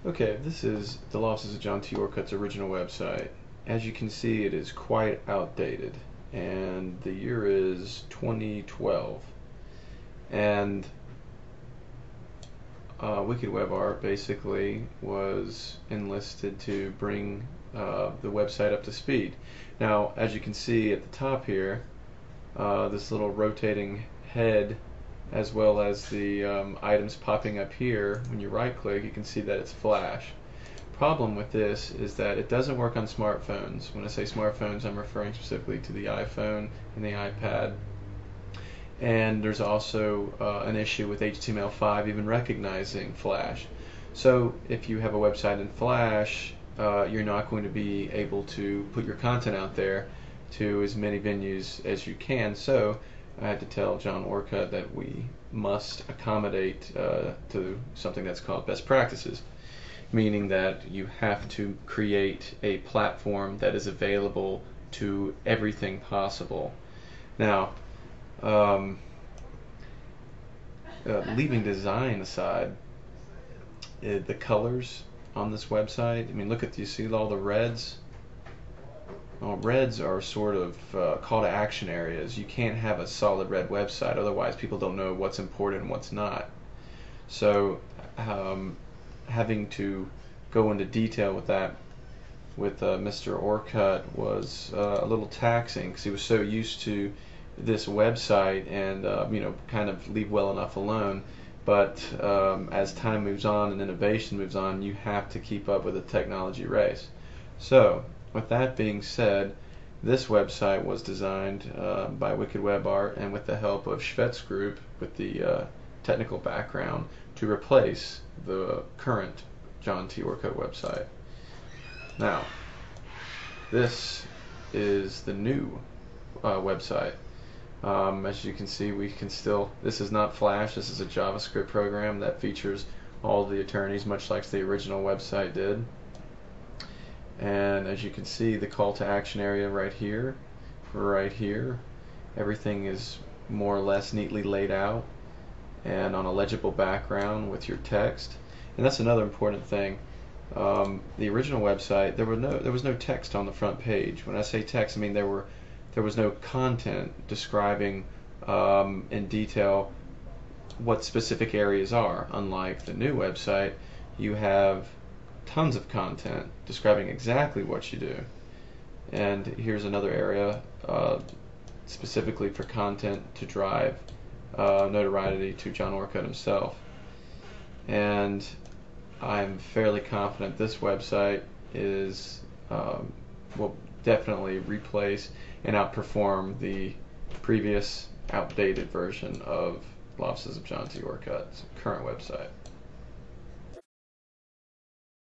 Okay, this is the Law Offices of John T. Orcutt's original website. As you can see, it is quite outdated, and the year is 2012. And Wicked Web Art basically was enlisted to bring the website up to speed. Now, as you can see at the top here, this little rotating head, as well as the items popping up here, when you right click you can see that it's Flash. Problem with this is that it doesn't work on smartphones. When I say smartphones, I'm referring specifically to the iPhone and the iPad. And there's also an issue with HTML5 even recognizing Flash. So if you have a website in Flash, you're not going to be able to put your content out there to as many venues as you can. So I had to tell John Orcutt that we must accommodate to something that's called best practices, meaning that you have to create a platform that is available to everything possible. Now, leaving design aside, the colors on this website, I mean, look at, you see all the reds? Well, reds are sort of call to action areas. You can't have a solid red website, otherwise people don't know what's important and what's not. So having to go into detail with that with Mr. Orcutt was a little taxing, because he was so used to this website and kind of leave well enough alone. But as time moves on and innovation moves on, you have to keep up with the technology race. So with that being said, this website was designed by Wicked Web Art and with the help of Schvetz Group with the technical background to replace the current John T. Orcutt website. Now, this is the new website. As you can see, we can still, this is not Flash, this is a JavaScript program that features all the attorneys, much like the original website did. And as you can see, the call to action area right here, everything is more or less neatly laid out and on a legible background with your text. And that's another important thing. The original website, there was no text on the front page. When I say text, I mean there was no content describing in detail what specific areas are. Unlike the new website, you have tons of content describing exactly what you do. And here's another area specifically for content to drive notoriety to John Orcutt himself. And I'm fairly confident this website is will definitely replace and outperform the previous outdated version of Law Offices of John T. Orcutt's current website.